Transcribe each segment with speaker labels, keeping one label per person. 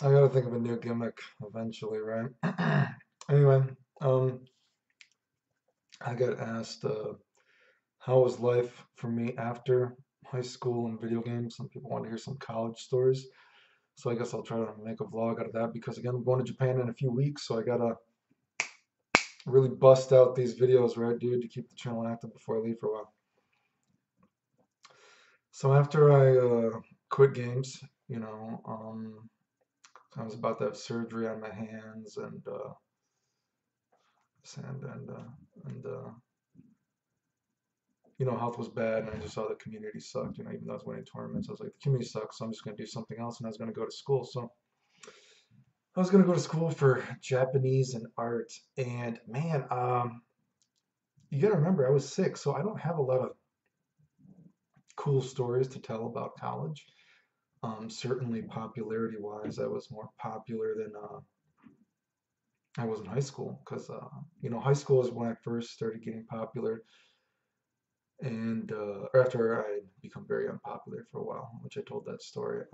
Speaker 1: I gotta think of a new gimmick eventually, right? Anyway, um, I got asked, how was life for me after high school and video games? Some people want to hear some college stories. So I guess I'll try to make a vlog out of that because again, I'm going to Japan in a few weeks, so I gotta really bust out these videos, right, dude, to keep the channel active before I leave for a while. So after I quit games, I was about to have surgery on my hands and health was bad, and I just saw the community sucked. Even though I was winning tournaments, I was like, the community sucks, so I'm just gonna do something else, and I was gonna go to school. So I was gonna go to school for Japanese and art, and man, you gotta remember I was sick, so I don't have a lot of cool stories to tell about college. Certainly popularity wise, I was more popular than I was in high school because high school is when I first started getting popular, and or after I become very unpopular for a while, which I told that story.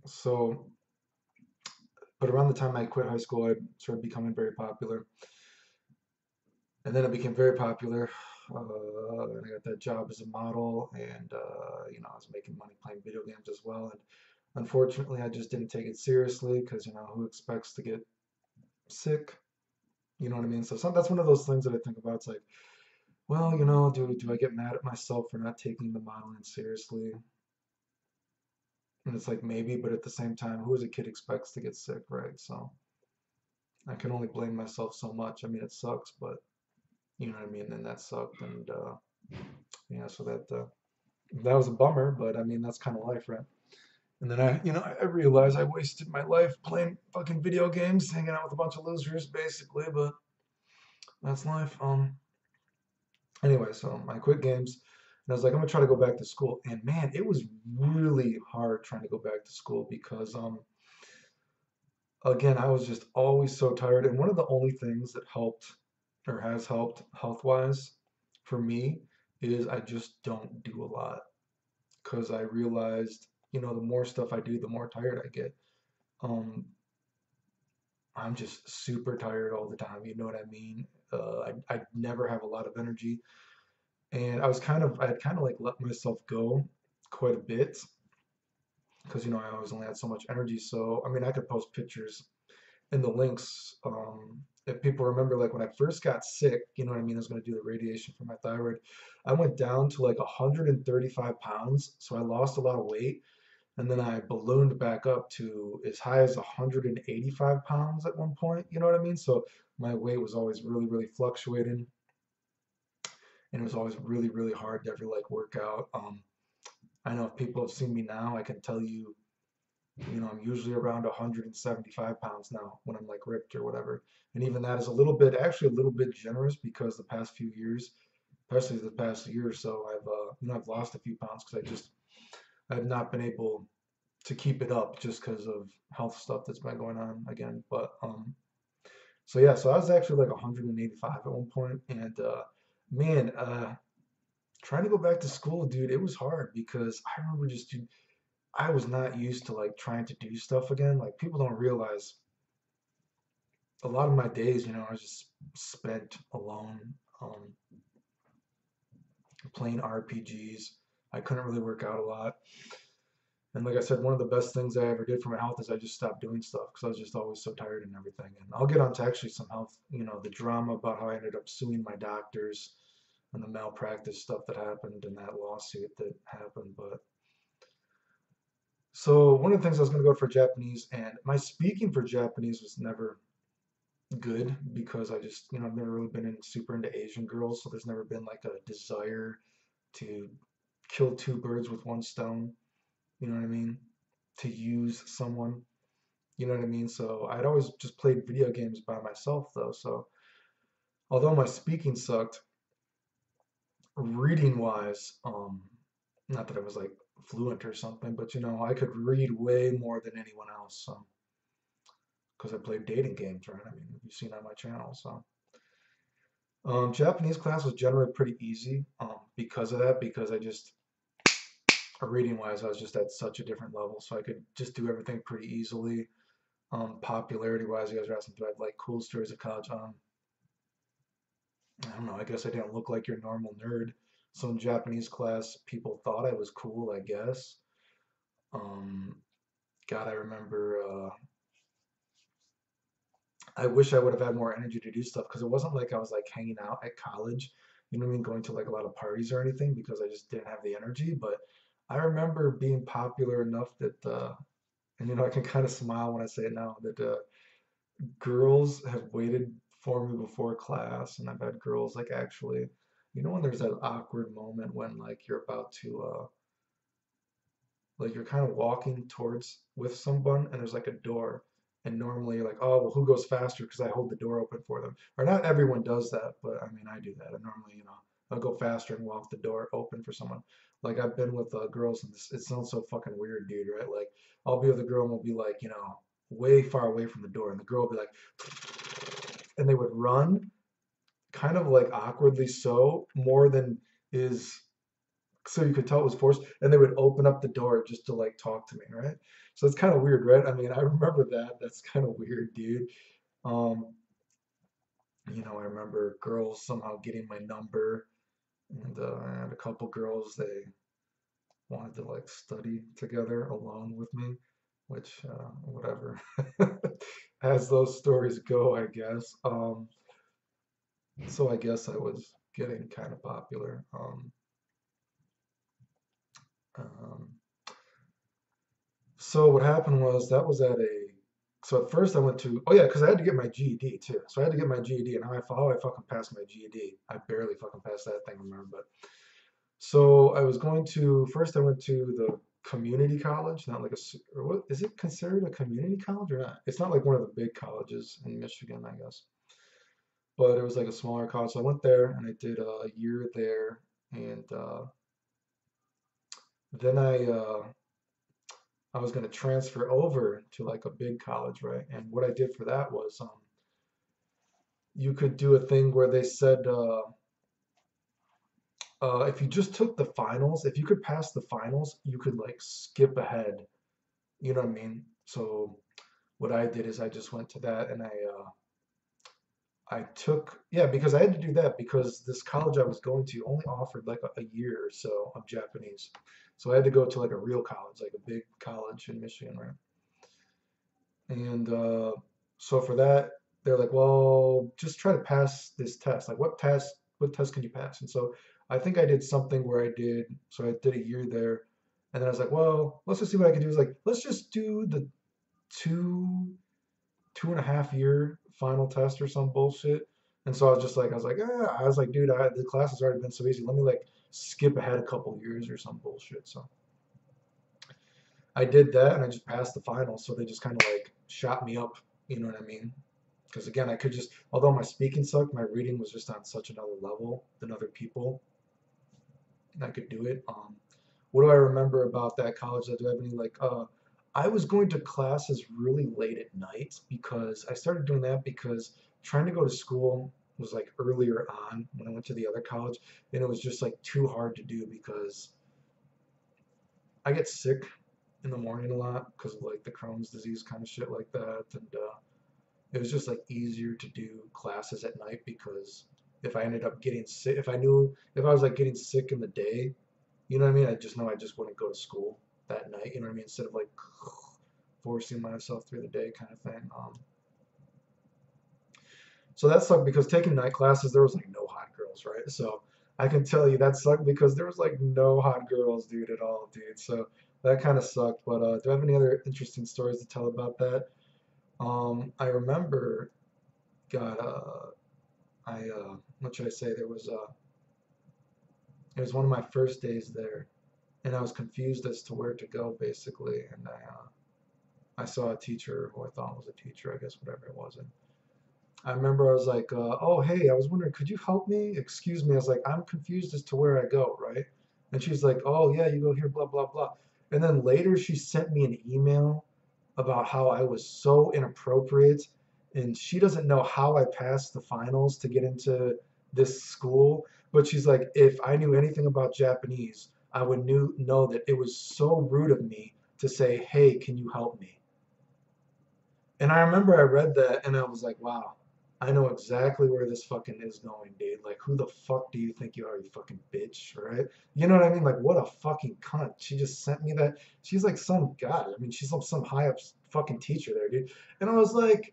Speaker 1: So, but around the time I quit high school, I started becoming very popular, and then it became very popular. And I got that job as a model, and I was making money playing video games as well. And unfortunately, I just didn't take it seriously because who expects to get sick? You know what I mean? So that's one of those things that I think about. It's like, well, do I get mad at myself for not taking the modeling seriously? And it's like maybe, but at the same time, who as a kid expects to get sick, right? So I can only blame myself so much. I mean, it sucks, but you know what I mean. And that sucked, and yeah, so that was a bummer. But I mean, that's kind of life, right? And then I realized I wasted my life playing fucking video games, hanging out with a bunch of losers, basically. But that's life. Anyway, so I quit games, and I was like, I'm gonna try to go back to school. And man, it was really hard trying to go back to school because again, I was just always so tired. And one of the only things that helped or has helped health wise for me is I just don't do a lot because I realized, the more stuff I do, the more tired I get. Um, I'm just super tired all the time. You know what I mean? I never have a lot of energy. And I had kind of like let myself go quite a bit because, I always only had so much energy. So, I mean, I could post pictures in the links. If people remember, like when I first got sick, you know what I mean? I was going to do the radiation for my thyroid. I went down to like 135 pounds. So I lost a lot of weight. And then I ballooned back up to as high as 185 pounds at one point. You know what I mean? So my weight was always really, really fluctuating. And it was always really, really hard to ever like work out. I know if people have seen me now, I can tell you, I'm usually around 175 pounds now when I'm like ripped or whatever. And even that is actually a little bit generous because the past few years, especially the past year or so, I've lost a few pounds because I've not been able to keep it up just because of health stuff that's been going on again. But so yeah, so I was actually like 185 at one point, and man, trying to go back to school, dude, it was hard because I remember just, dude, I was not used to like trying to do stuff again. Like people don't realize a lot of my days, I was just spent alone, playing RPGs. I couldn't really work out a lot. And like I said, one of the best things I ever did for my health is I just stopped doing stuff because I was just always so tired and everything. And I'll get onto actually some health, the drama about how I ended up suing my doctors and the malpractice stuff that happened and that lawsuit that happened. But so one of the things I was going to go for Japanese, and my speaking for Japanese was never good because I just, I've never really been super into Asian girls, so there's never been like a desire to kill two birds with one stone. You know what I mean? To use someone. You know what I mean? So I'd always just played video games by myself though. So although my speaking sucked, reading wise, not that I was like fluent or something, but I could read way more than anyone else. Because I played dating games, right? I mean, you've seen on my channel. So Japanese class was generally pretty easy because of that, because I just reading wise, I was just at such a different level, so I could just do everything pretty easily. Popularity wise, you guys are asking if I have like cool stories of college. I don't know. I guess I didn't look like your normal nerd. So in Japanese class, people thought I was cool, I guess. Um, God, I remember. I wish I would have had more energy to do stuff because it wasn't like I was like hanging out at college. You know what I mean? Going to like a lot of parties or anything because I just didn't have the energy. But I remember being popular enough that, and I can kind of smile when I say it now, that girls have waited for me before class, and I've had girls like actually, when there's that awkward moment when like you're about to, like you're kind of walking towards with someone and there's like a door, and normally you're like, oh well, who goes faster because I hold the door open for them, or not everyone does that, but I mean I do that. And normally, I'll go faster and walk the door open for someone. Like I've been with girls, and it sounds so fucking weird, dude, right? Like I'll be with a girl and we'll be like, way far away from the door, and the girl will be like, and they would run kind of like awkwardly, so more than is, so you could tell it was forced, and they would open up the door just to like talk to me, right? So it's kind of weird, right? I mean, I remember that. That's kind of weird, dude. Um, I remember girls somehow getting my number, and I had a couple girls, they wanted to like study together alone with me, which whatever. As those stories go, I guess. So I guess I was getting kind of popular. Um, So what happened was that was at a. So at first I went to. Oh yeah, because I had to get my GED too. So I had to get my GED, and how I fucking passed my GED. I barely fucking passed that thing, remember? But so I was going to. First I went to the community college, not like or what is it considered a community college or not? It's not like one of the big colleges in Michigan, I guess. But it was like a smaller college. So I went there and I did a year there, and then I was going to transfer over to like a big college, right? And what I did for that was, you could do a thing where they said, if you just took the finals, if you could pass the finals, you could like skip ahead. You know what I mean? So what I did is I just went to that, and I took, yeah, because I had to do that because this college I was going to only offered like a year or so of Japanese. So I had to go to like a real college, like a big college in Michigan, right? And so for that, they're like, well, just try to pass this test. Like, what test can you pass? And so I think I did something where so I did a year there. And then I was like, well, let's just see what I can do. Is like, let's just do the two, 2.5 year final test or some bullshit. And so I was like, dude, the class has already been so easy. Let me like skip ahead a couple years or some bullshit. So I did that and I just passed the finals. So they just kind of like shot me up. You know what I mean? Because again, I could just, although my speaking sucked, my reading was just on such another level than other people. And I could do it. What do I remember about that college? Do I have any like? I was going to classes really late at night because I started doing that because trying to go to school was like earlier on when I went to the other college, and it was just like too hard to do because I get sick in the morning a lot because of like the Crohn's disease kind of shit like that, and it was just like easier to do classes at night because if I ended up getting sick, if I was like getting sick in the day, you know what I mean? I just know I just wouldn't go to school that night, you know what I mean? Instead of like forcing myself through the day kind of thing. So that sucked because taking night classes, there was like no hot girls, right? So I can tell you that sucked because there was like no hot girls, dude, at all, dude. So that kind of sucked. But do I have any other interesting stories to tell about that? I remember, God, what should I say? It was one of my first days there, and I was confused as to where to go, basically. And I saw a teacher who I thought was a teacher, I guess, whatever it was. And I remember I was like, oh, hey, I was wondering, could you help me? Excuse me. I was like, I'm confused as to where I go, right? And she's like, oh, yeah, you go here, blah, blah, blah. And then later she sent me an email about how I was so inappropriate, and she doesn't know how I passed the finals to get into this school. But she's like, if I knew anything about Japanese, I would know that it was so rude of me to say, hey, can you help me? And I remember I read that and I was like, wow, I know exactly where this fucking is going, dude. Like, who the fuck do you think you are, you fucking bitch, right? You know what I mean? Like, what a fucking cunt. She just sent me that. She's like some god. I mean, she's some high up fucking teacher there, dude. And I was like,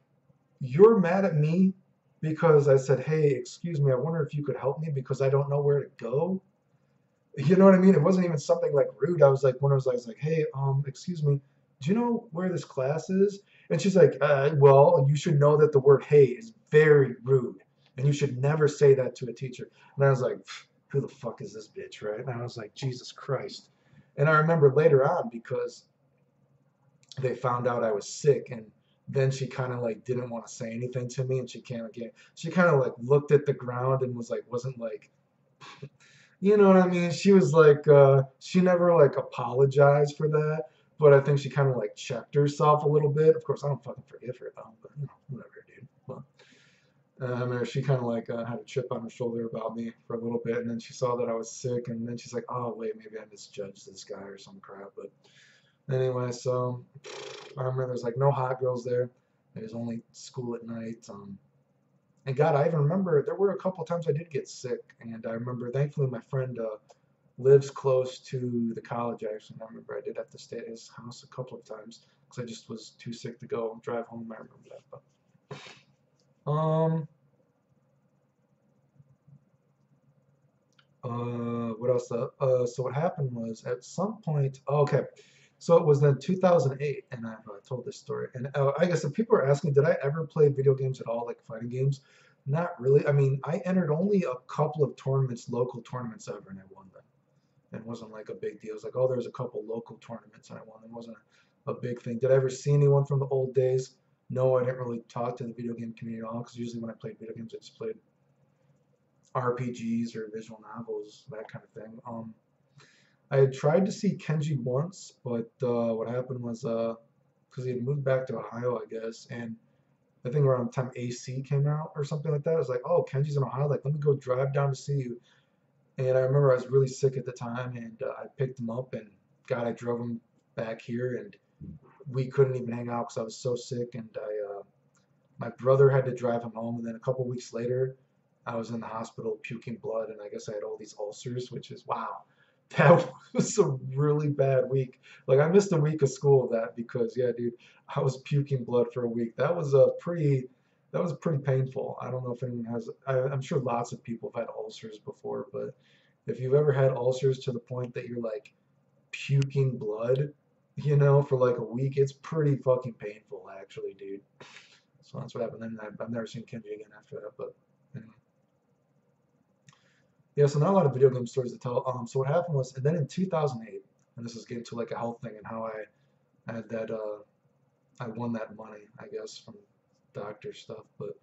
Speaker 1: you're mad at me because I said, hey, excuse me, I wonder if you could help me because I don't know where to go. You know what I mean? It wasn't even something like rude. I was like, when I was like, hey, excuse me, do you know where this class is? And she's like, well, you should know that the word hey is very rude, and you should never say that to a teacher. And I was like, who the fuck is this bitch, right? And I was like, Jesus Christ. And I remember later on because they found out I was sick, and then she kind of like didn't want to say anything to me, and she kind of like looked at the ground and was like, wasn't like, you know what I mean? She was like, she never like apologized for that, but I think she kind of like checked herself a little bit. Of course, I don't fucking forgive her though, but you know, whatever, dude. But, I remember she kind of like had a chip on her shoulder about me for a little bit, and then she saw that I was sick, and then she's like, oh wait, maybe I misjudged this guy or some crap. But anyway, so I remember there's like no hot girls there. There's only school at night. And God, I even remember there were a couple of times I did get sick, and I remember thankfully my friend lives close to the college actually. And I remember I did have to stay at his house a couple of times because I just was too sick to go drive home. I remember that. But what else? So what happened was at some point. Oh, okay, so it was then 2008, and I've told this story. And I guess if people are asking, did I ever play video games at all, like fighting games? Not really. I mean, I entered only a couple of tournaments, local tournaments ever, and I won them. It wasn't like a big deal. It was like, oh, there's a couple local tournaments and I won. It wasn't a big thing. Did I ever see anyone from the old days? No, I didn't really talk to the video game community at all because usually when I played video games, I just played RPGs or visual novels, that kind of thing. I had tried to see Kenji once, but what happened was because he had moved back to Ohio, I guess, and I think around the time AC came out or something like that, I was like, oh, Kenji's in Ohio, like let me go drive down to see you. And I remember I was really sick at the time, and I picked him up, and God, I drove him back here, and we couldn't even hang out because I was so sick. And my brother had to drive him home, and then a couple weeks later, I was in the hospital puking blood, and I guess I had all these ulcers, which is wow, that was a really bad week. Like I missed a week of school of that because yeah, dude, I was puking blood for a week. That was pretty painful. I don't know if anyone has. I'm sure lots of people have had ulcers before, but if you've ever had ulcers to the point that you're like puking blood, you know, for like a week, it's pretty fucking painful, actually, dude. So that's what happened. Then I've never seen Kenji again after that, but anyway. Yeah, so not a lot of video game stories to tell. So what happened was, and then in 2008, and this is getting to like a health thing and how I had that, I won that money, I guess, from doctor stuff. But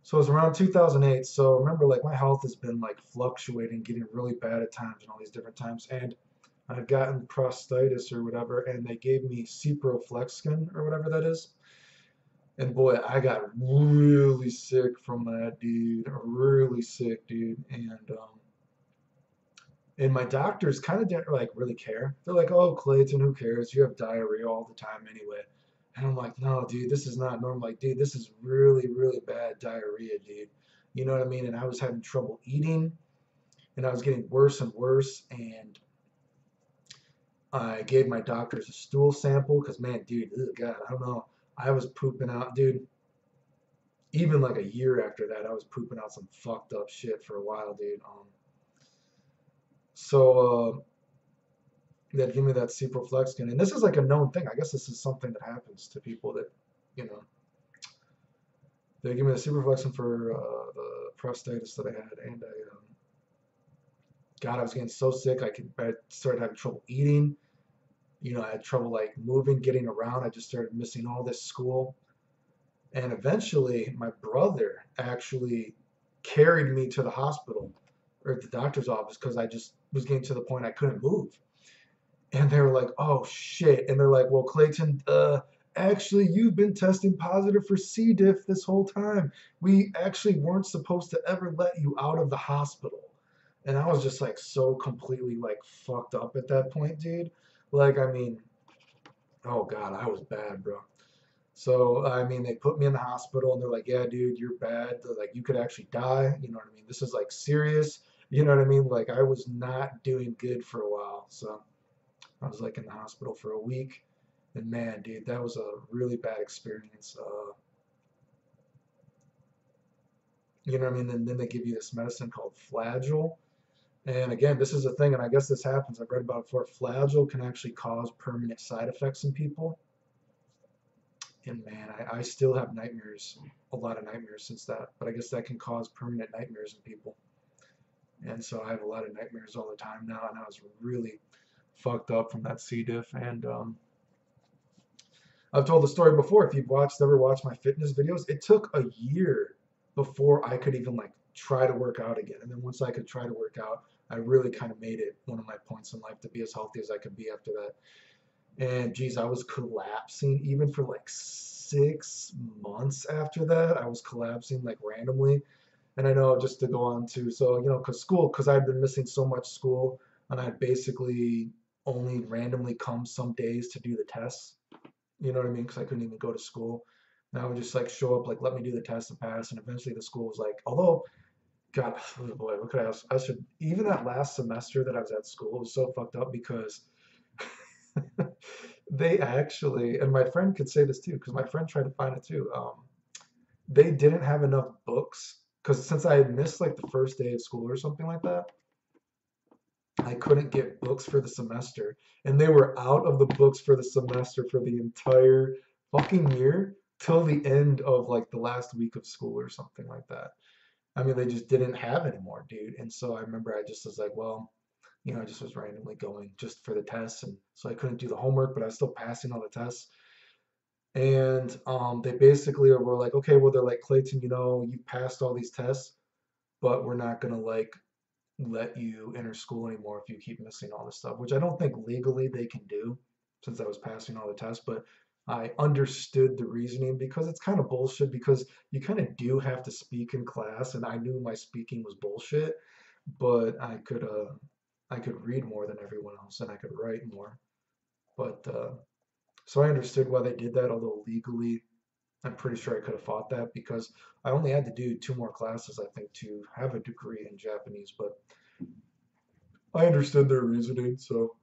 Speaker 1: so it was around 2008. So remember, like my health has been like fluctuating, getting really bad at times and all these different times. And I've gotten prostatitis or whatever, and they gave me ciprofloxacin or whatever that is. And boy, I got really sick from that, dude. Really sick, dude. And my doctors kind of didn't like really care. They're like, "Oh, Clayton, who cares? You have diarrhea all the time anyway." And I'm like, "No, dude, this is not normal. Like, dude, this is really, really bad diarrhea, dude. You know what I mean?" And I was having trouble eating, and I was getting worse and worse. And I gave my doctors a stool sample because, man, dude, ugh, God, I don't know. I was pooping out, dude. Even like a year after that, I was pooping out some fucked up shit for a while, dude. So they'd give me that ciprofloxacin, and this is like a known thing. I guess this is something that happens to people that, you know, they give me the ciprofloxacin for the prostatitis that I had, and God, I was getting so sick. I started having trouble eating. You know, I had trouble like moving, getting around. I just started missing all this school. And eventually, my brother actually carried me to the hospital or at the doctor's office because I just was getting to the point I couldn't move. And they were like, "Oh shit!" And they're like, "Well, Clayton, actually, you've been testing positive for C. diff this whole time. We actually weren't supposed to ever let you out of the hospital." And I was just like so completely like fucked up at that point, dude. Like, I mean, oh God, I was bad, bro. So, I mean, they put me in the hospital and they're like, yeah, dude, you're bad. They're like, you could actually die. You know what I mean? This is like serious. You know what I mean? Like, I was not doing good for a while. So, I was like in the hospital for a week. And man, dude, that was a really bad experience. You know what I mean? And then they give you this medicine called Flagyl. And again, this is a thing, and I guess this happens. I've read about it before. Flagyl can actually cause permanent side effects in people. And man, I still have nightmares, a lot of nightmares since that. But I guess that can cause permanent nightmares in people. And so I have a lot of nightmares all the time now, and I was really fucked up from that C. diff. And I've told the story before. If you've ever watched my fitness videos, it took a year before I could even like try to work out again. And then once I could try to work out, I really kind of made it one of my points in life to be as healthy as I could be after that. And geez, I was collapsing even for like 6 months after that. I was collapsing like randomly. And I know just to go on to, so, because I'd been missing so much school and I'd basically only randomly come some days to do the tests. You know what I mean? Because I couldn't even go to school. And I would just like show up, like, let me do the test and pass. And eventually the school was like, although, God, oh boy, what could I ask? I should, even that last semester that I was at school was so fucked up because they actually, and my friend could say this too, because my friend tried to find it too. They didn't have enough books because since I had missed like the first day of school or something like that, I couldn't get books for the semester, and they were out of the books for the semester for the entire fucking year till the end of like the last week of school or something like that. I mean, they just didn't have anymore, dude. And so I remember I just was like, well, I just was randomly going just for the tests, and so I couldn't do the homework, but I was still passing all the tests. And they basically were like, okay, well, they're like, Clayton, you passed all these tests, but we're not gonna like let you enter school anymore if you keep missing all this stuff, which I don't think legally they can do since I was passing all the tests, but I understood the reasoning because it's kind of bullshit because you kind of do have to speak in class and I knew my speaking was bullshit, but I could read more than everyone else and I could write more. But so I understood why they did that, although legally I'm pretty sure I could have fought that because I only had to do 2 more classes, I think, to have a degree in Japanese, but I understood their reasoning. So,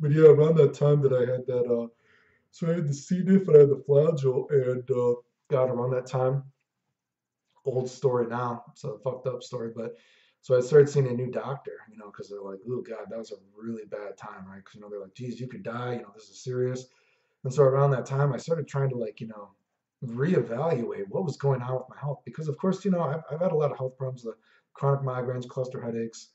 Speaker 1: but yeah, around that time that I had that, so I had the C. diff and I had the Flagyl, and God, around that time, old story now, it's a fucked up story, but so I started seeing a new doctor, because they're like, oh God, that was a really bad time, right? Because they're like, geez, you could die, this is serious. And so around that time, I started trying to like, reevaluate what was going on with my health because, of course, I've had a lot of health problems, the chronic migraines, cluster headaches,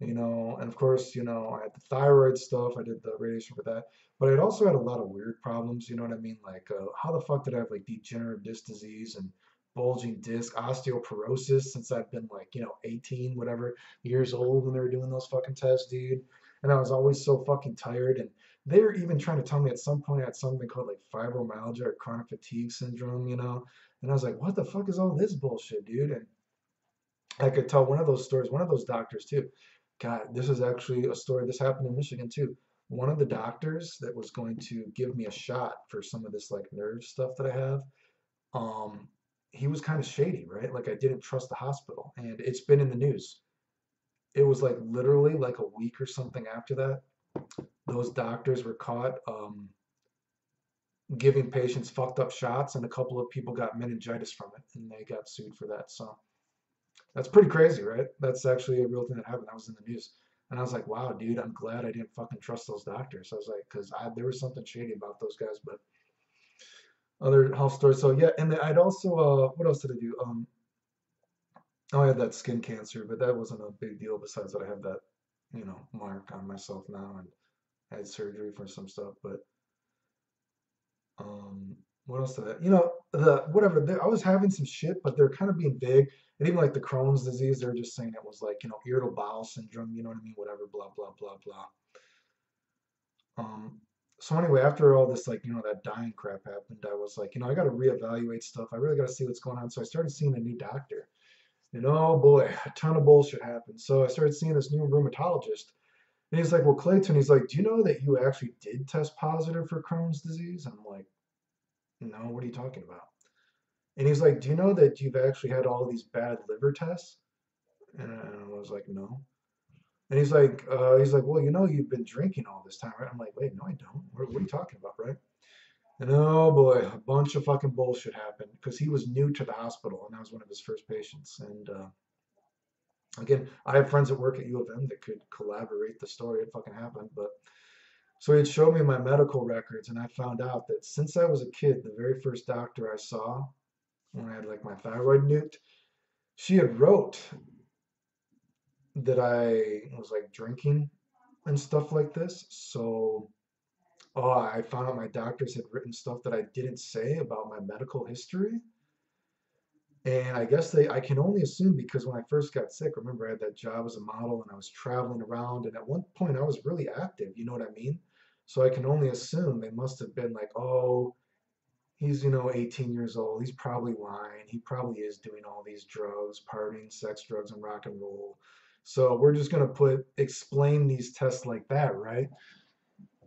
Speaker 1: and of course, I had the thyroid stuff. I did the radiation for that, but I'd also had a lot of weird problems. You know what I mean? Like, how the fuck did I have like degenerative disc disease and bulging disc, osteoporosis since I've been like, 18, whatever years old when they were doing those fucking tests, dude. And I was always so fucking tired. And they were even trying to tell me at some point I had something called like fibromyalgia or chronic fatigue syndrome. And I was like, what the fuck is all this bullshit, dude? And I could tell one of those stories, one of those doctors too. God, this is actually a story. This happened in Michigan too. One of the doctors that was going to give me a shot for some of this like nerve stuff that I have, um, he was kind of shady, right? Like I didn't trust the hospital, and it's been in the news. It was like literally like a week or something after that. Those doctors were caught giving patients fucked up shots, and a couple of people got meningitis from it, and they got sued for that. So that's pretty crazy, right? That's actually a real thing that happened. That was in the news. And I was like, wow, dude, I'm glad I didn't fucking trust those doctors. I was like, because there was something shady about those guys, but other health stories. So yeah, and then I'd also, what else did I do? Oh, I had that skin cancer, but that wasn't a big deal besides that I have that, mark on myself now and I had surgery for some stuff. But Um, what else did I, the whatever. I was having some shit, but they're kind of being vague. And even like the Crohn's disease, they're just saying it was like, irritable bowel syndrome, you know what I mean? Whatever, blah, blah, blah, blah. Um, so anyway, after all this, like, that dying crap happened, I was like, I got to reevaluate stuff. I really got to see what's going on. So I started seeing a new doctor. And oh boy, a ton of bullshit happened. So I started seeing this new rheumatologist. And he's like, well, Clayton, he's like, do you know that you actually did test positive for Crohn's disease? And I'm like, no, what are you talking about? And he's like, do you know that you've actually had all these bad liver tests? And I was like, no. And he's like, well, you know, you've been drinking all this time, right? I'm like, wait, no, I don't. What are you talking about, right? And oh boy, a bunch of fucking bullshit happened because he was new to the hospital and I was one of his first patients. And again, I have friends that work at U of M that could collaborate the story. It fucking happened. But so he'd show me my medical records and I found out that since I was a kid, the very first doctor I saw when I had like my thyroid nuked, she had wrote that I was like drinking and stuff like this. So, oh, I found out my doctors had written stuff that I didn't say about my medical history. And I guess I can only assume because when I first got sick, remember I had that job as a model and I was traveling around. And at one point I was really active, you know what I mean? So I can only assume they must have been like, oh, he's, 18 years old. He's probably lying. He probably is doing all these drugs, partying, sex, drugs, and rock and roll. So we're just going to explain these tests like that, right?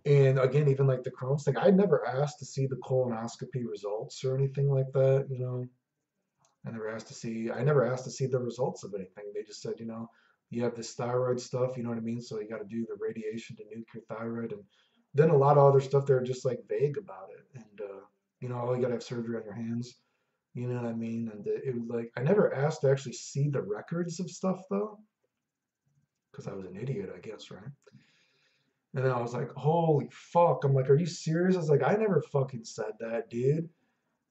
Speaker 1: And again, even like the Crohn's thing, I never asked to see the colonoscopy results or anything like that. I never asked to see the results of anything. They just said, you have this thyroid stuff, you know what I mean? So you got to do the radiation to nuke your thyroid. And then a lot of other stuff, they're just like vague about it. And, oh, you got to have surgery on your hands. You know what I mean? And it was like, I never asked to actually see the records of stuff though, because I was an idiot, I guess, right? And then I was like, holy fuck. I'm like, are you serious? I was like, I never fucking said that, dude.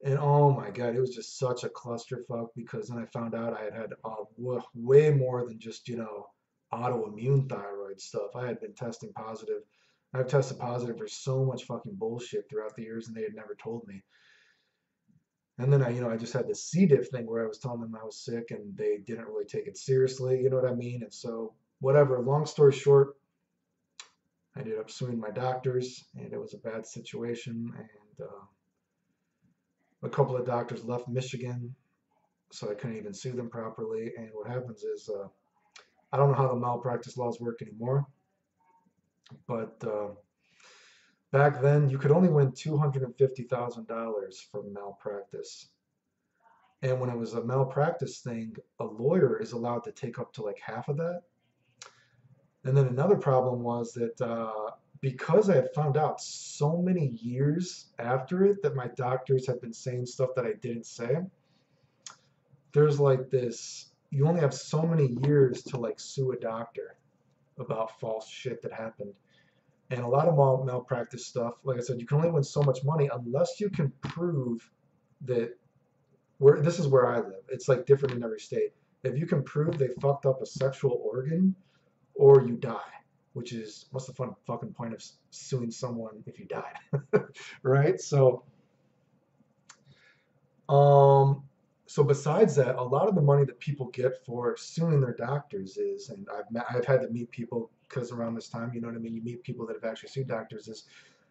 Speaker 1: And oh my God, it was just such a clusterfuck because then I found out I had way more than just, autoimmune thyroid stuff. I had been testing positive. I've tested positive for so much fucking bullshit throughout the years and they had never told me. And then I just had this C. diff thing where I was telling them I was sick and they didn't really take it seriously, you know what I mean? And so, whatever, long story short, I ended up suing my doctors and it was a bad situation. And a couple of doctors left Michigan, so I couldn't even sue them properly. And what happens is, I don't know how the malpractice laws work anymore, but back then you could only win $250,000 for malpractice. And when it was a malpractice thing, a lawyer is allowed to take up to like half of that. And then another problem was that because I had found out so many years after it that my doctors had been saying stuff that I didn't say, there's like this, you only have so many years to like sue a doctor about false shit that happened. And a lot of malpractice stuff, like I said, you can only win so much money unless you can prove that this is where I live. It's like different in every state. If you can prove they fucked up a sexual organ or you die, which is what's the fun fucking point of suing someone if you died, right? Um, so besides that, a lot of the money that people get for suing their doctors is, and I've had to meet people because around this time, you know what I mean. You meet people that have actually sued doctors. Is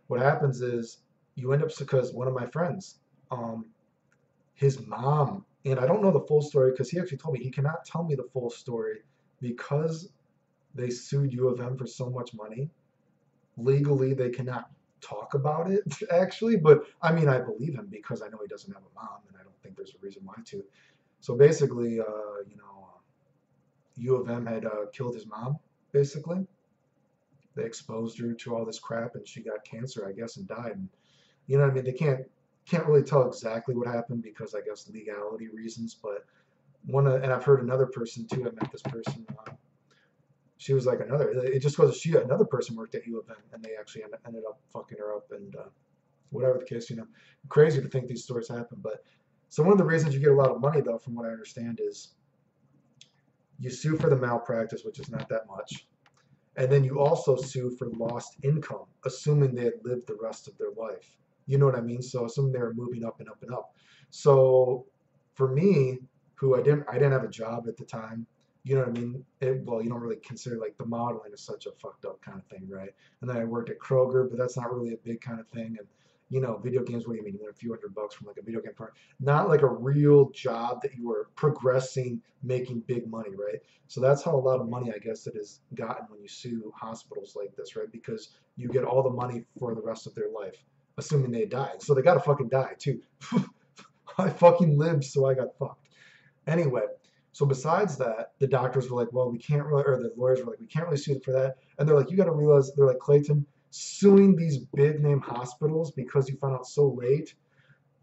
Speaker 1: what happens is you end up because one of my friends, um, his mom, and I don't know the full story because he actually told me he cannot tell me the full story because they sued U of M for so much money. Legally, they cannot talk about it actually, but I mean, I believe him because I know he doesn't have a mom, and I don't think there's a reason why to. So basically, U of M had killed his mom. Basically, they exposed her to all this crap, and she got cancer, I guess, and died. And you know what I mean? They can't really tell exactly what happened because I guess legality reasons. But and I've heard another person too. I met this person. She was like another. It just was another person worked at U of M, and they actually ended up fucking her up, and whatever the case, crazy to think these stories happen. But so one of the reasons you get a lot of money, though, from what I understand, is you sue for the malpractice, which is not that much, and then you also sue for lost income, assuming they had lived the rest of their life. You know what I mean? So assuming they were moving up and up and up. So for me, who I didn't have a job at the time. You know what I mean? Well, you don't really consider like the modeling is such a fucked up kind of thing, right? And then I worked at Kroger, but that's not really a big kind of thing. And video games, what do you mean? You win a few $100 from like a video game part, not like a real job that you were progressing, making big money, right? So that's how a lot of money, I guess, it is gotten when you sue hospitals like this, right? Because you get all the money for the rest of their life, assuming they died. So they gotta fucking die too. I fucking lived, so I got fucked. Anyway, so besides that, the doctors were like, well, we can't really, or the lawyers were like, we can't really sue for that. And they're like, you got to realize, they're like, Clayton, suing these big name hospitals because you found out so late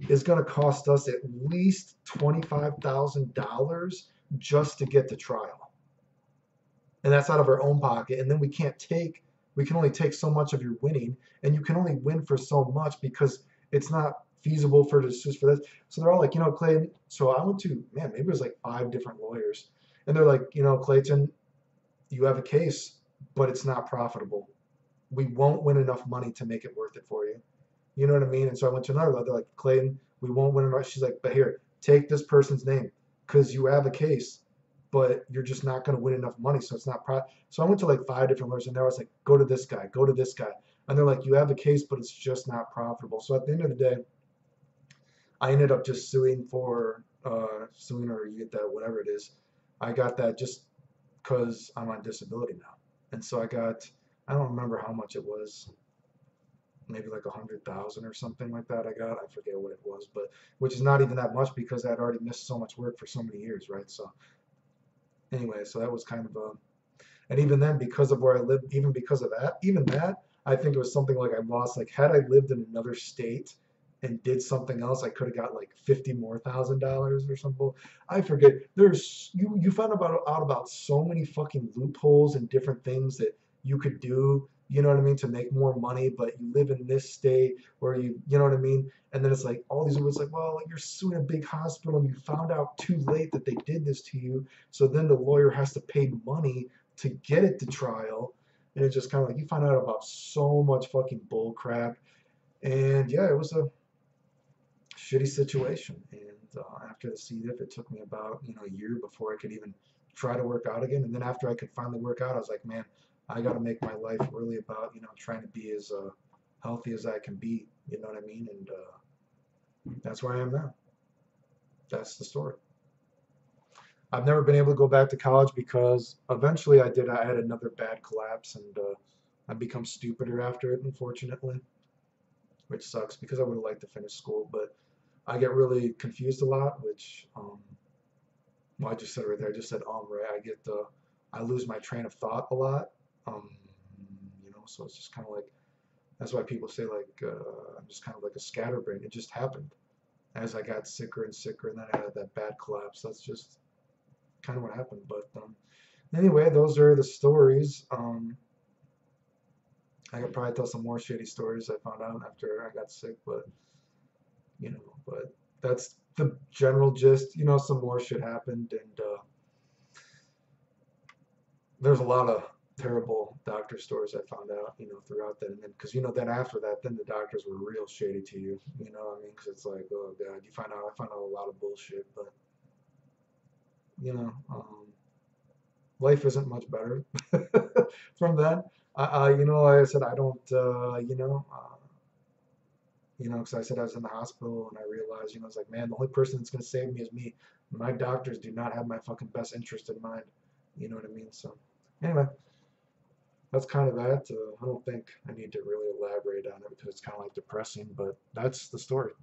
Speaker 1: is going to cost us at least $25,000 just to get to trial. And that's out of our own pocket. And then we can only take so much of your winning, and you can only win for so much because it's not feasible for to sue for this. So they're all like, Clayton. So I went to, man, maybe it was like 5 different lawyers, and they're like, Clayton, you have a case, but it's not profitable. We won't win enough money to make it worth it for you. You know what I mean? And so I went to another lawyer. They're like, Clayton, we won't win enough. She's like, but here, take this person's name because you have a case, but you're just not going to win enough money. So it's not So I went to like 5 different lawyers, and there I was like, go to this guy, go to this guy. And they're like, you have a case, but it's just not profitable. So at the end of the day, I ended up just suing or you get that, whatever it is. I got that just because I'm on disability now. And so I don't remember how much it was, maybe like 100,000 or something like that. I forget what it was, but which is not even that much because I'd already missed so much work for so many years, right? So anyway, so that was kind of and even then, because of where I lived, even that, I think it was something like I lost, like had I lived in another state and did something else, I could have got like 50 more $1,000 or something. I forget. You found out about so many fucking loopholes and different things that you could do, you know what I mean, to make more money, but you live in this state where you know what I mean? And then it's like all these was like, well, you're suing a big hospital and you found out too late that they did this to you. So then the lawyer has to pay money to get it to trial. And it's just kind of like you find out about so much fucking bull crap. And yeah, it was a shitty situation. And after the C. diff, it took me about a year before I could even try to work out again. And then after I could finally work out, I was like, man, I got to make my life really about trying to be as healthy as I can be. You know what I mean? And that's where I am now. That's the story. I've never been able to go back to college because eventually I did. I had another bad collapse, and I become stupider after it, unfortunately, which sucks because I would have liked to finish school, but I get really confused a lot, which well, I just said it right there. I just said right. I lose my train of thought a lot. Um, so it's just kind of like that's why people say like I'm just kind of like a scatterbrain. It just happened as I got sicker and sicker, and then I had that bad collapse. That's just kind of what happened. But anyway, those are the stories. I could probably tell some more shitty stories I found out after I got sick, but but that's the general gist. Some more shit happened, and there's a lot of terrible doctor stories I found out, throughout that, and then because then after that, then the doctors were real shady to you. You know what I mean? Because it's like, oh god, I found out a lot of bullshit, but you know, life isn't much better from that. Like I said, I don't, because I said I was in the hospital and I realized, it's like, man, the only person that's gonna save me is me. My doctors do not have my fucking best interest in mind. You know what I mean? So, anyway, that's kind of that. I don't think I need to really elaborate on it because it's kind of like depressing, but that's the story.